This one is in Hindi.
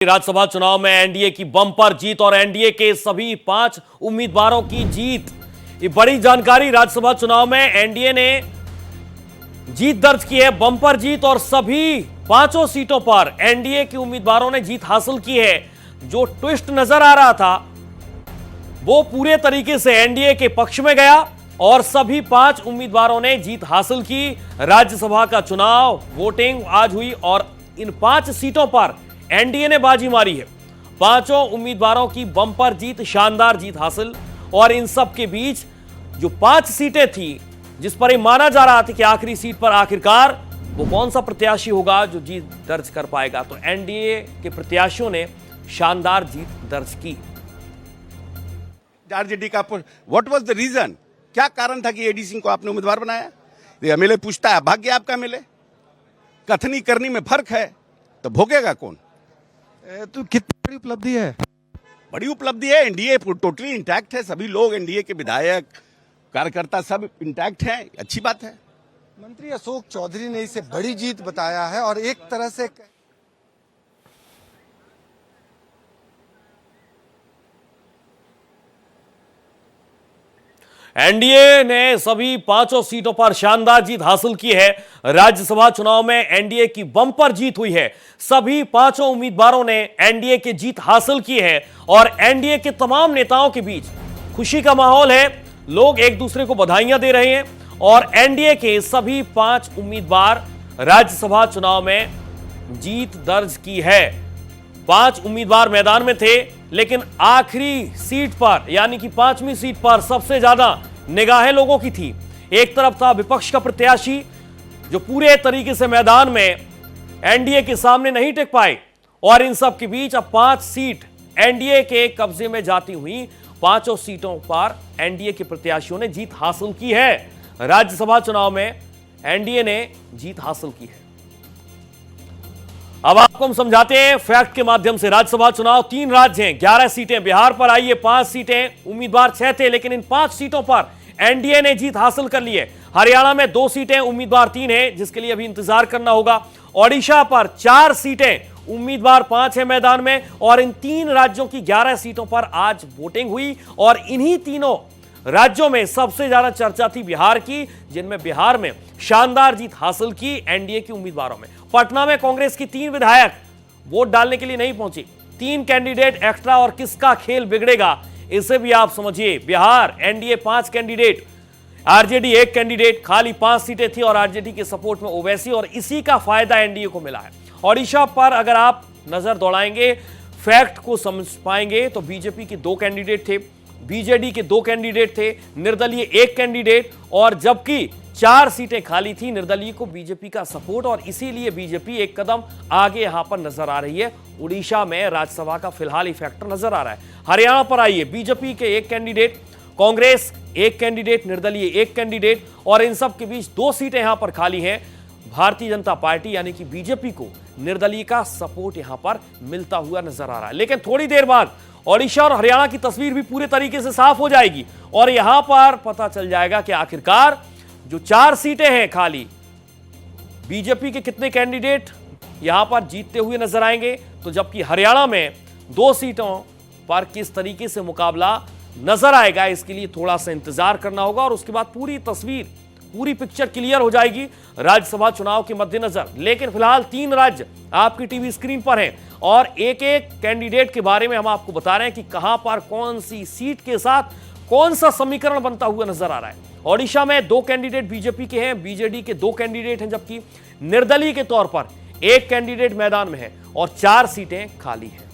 राज्यसभा चुनाव में एनडीए की बम्पर जीत और एनडीए के सभी 5 उम्मीदवारों की जीत। ये बड़ी जानकारी। राज्यसभा चुनाव में एनडीए ने जीत दर्ज की है, बम्पर जीत, और सभी 5 सीटों पर एनडीए के उम्मीदवारों ने जीत हासिल की है। जो ट्विस्ट नजर आ रहा था वो पूरे तरीके से एनडीए के पक्ष में गया और सभी 5 उम्मीदवारों ने जीत हासिल की। राज्यसभा का चुनाव वोटिंग आज हुई और इन 5 सीटों पर एनडीए ने बाजी मारी है। 5 उम्मीदवारों की बम्पर जीत, शानदार जीत हासिल। और इन सब के बीच जो 5 सीटें थी जिस पर यह माना जा रहा था कि आखिरी सीट पर आखिरकार वो कौन सा प्रत्याशी होगा जो जीत दर्ज कर पाएगा, तो एनडीए के प्रत्याशियों ने शानदार जीत दर्ज की। आरजेडी का व्हाट वाज द रीजन, क्या कारण था कि एडी सिंह को आपने उम्मीदवार बनाया? ये एमएलए पूछता है, भाग्य आपका एमएलए, कथनी करनी में फर्क है तो भोगेगा कौन? तो कितनी बड़ी उपलब्धि है? बड़ी उपलब्धि है। एनडीए टोटली इंटैक्ट है, सभी लोग एनडीए के विधायक कार्यकर्ता सब इंटैक्ट हैं, अच्छी बात है। मंत्री अशोक चौधरी ने इसे बड़ी जीत बताया है और एक तरह से एनडीए ने सभी 5 सीटों पर शानदार जीत हासिल की है। राज्यसभा चुनाव में एनडीए की बम्पर जीत हुई है। सभी 5 उम्मीदवारों ने एनडीए की जीत हासिल की है और एनडीए के तमाम नेताओं के बीच खुशी का माहौल है। लोग एक दूसरे को बधाइयां दे रहे हैं और एनडीए के सभी 5 उम्मीदवार राज्यसभा चुनाव में जीत दर्ज की है। 5 उम्मीदवार मैदान में थे, लेकिन आखिरी सीट पर यानी कि 5वीं सीट पर सबसे ज्यादा निगाहें लोगों की थी। एक तरफ था विपक्ष का प्रत्याशी जो पूरे तरीके से मैदान में एनडीए के सामने नहीं टिक पाए और इन सब के बीच अब 5 सीट एनडीए के कब्जे में जाती हुई 5 सीटों पर एनडीए के प्रत्याशियों ने जीत हासिल की है। राज्यसभा चुनाव में एनडीए ने जीत हासिल की है। अब आपको हम समझाते हैं फैक्ट के माध्यम से। राज्यसभा चुनाव 3 राज्य हैं, 11 सीटें। बिहार पर आई है 5 सीटें, उम्मीदवार 6 थे, लेकिन इन 5 सीटों पर एनडीए ने जीत हासिल कर ली है। हरियाणा में 2 सीटें, उम्मीदवार 3 हैं, जिसके लिए अभी इंतजार करना होगा। ओडिशा पर 4 सीटें, उम्मीदवार 5 है मैदान में और इन 3 राज्यों की 11 सीटों पर आज वोटिंग हुई और इन्हीं तीनों राज्यों में सबसे ज्यादा चर्चा थी बिहार की, जिनमें बिहार में शानदार जीत हासिल की एनडीए के उम्मीदवारों में। पटना में कांग्रेस की 3 विधायक वोट डालने के लिए नहीं पहुंची। 3 कैंडिडेट एक्स्ट्रा और किसका खेल बिगड़ेगा इसे भी आप समझिए। Bihar NDA 5 candidate, RJD 1 candidate, खाली 5 सीटें थी और आरजेडी के सपोर्ट में ओवैसी, और इसी का फायदा एनडीए को मिला है। ओडिशा पर अगर आप नजर दौड़ाएंगे, फैक्ट को समझ पाएंगे तो बीजेपी के 2 कैंडिडेट थे, बीजेडी के 2 कैंडिडेट थे, निर्दलीय 1 कैंडिडेट, और जबकि 4 सीटें खाली थी। निर्दलीय को बीजेपी का सपोर्ट और इसीलिए बीजेपी एक कदम आगे यहां पर नजर आ रही है। उड़ीसा में राज्यसभा का फिलहाल ही फैक्टर नजर आ रहा है। हरियाणा पर आइए, बीजेपी के 1 कैंडिडेट, कांग्रेस 1 कैंडिडेट, निर्दलीय 1 कैंडिडेट, और इन सब के बीच 2 सीटें यहां पर खाली हैं। भारतीय जनता पार्टी यानी कि बीजेपी को निर्दलीय का सपोर्ट यहां पर मिलता हुआ नजर आ रहा है। लेकिन थोड़ी देर बाद ओडिशा और हरियाणा की तस्वीर भी पूरे तरीके से साफ हो जाएगी और यहां पर पता चल जाएगा कि आखिरकार जो 4 सीटें हैं खाली, बीजेपी के कितने कैंडिडेट यहां पर जीतते हुए नजर आएंगे, तो जबकि हरियाणा में 2 सीटों पर किस तरीके से मुकाबला नजर आएगा, इसके लिए थोड़ा सा इंतजार करना होगा और उसके बाद पूरी तस्वीर, पूरी पिक्चर क्लियर हो जाएगी राज्यसभा चुनाव के मद्देनजर। लेकिन फिलहाल 3 राज्य आपकी टीवी स्क्रीन पर हैं और एक-एक कैंडिडेट के बारे में हम आपको बता रहे हैं कि कहां पर कौन सी सीट के साथ कौन सा समीकरण बनता हुआ नजर आ रहा है। ओडिशा में 2 कैंडिडेट बीजेपी के हैं, बीजेडी के 2 कैंडिडेट हैं, जबकि निर्दलीय के तौर पर 1 कैंडिडेट मैदान में है और 4 सीटें खाली हैं।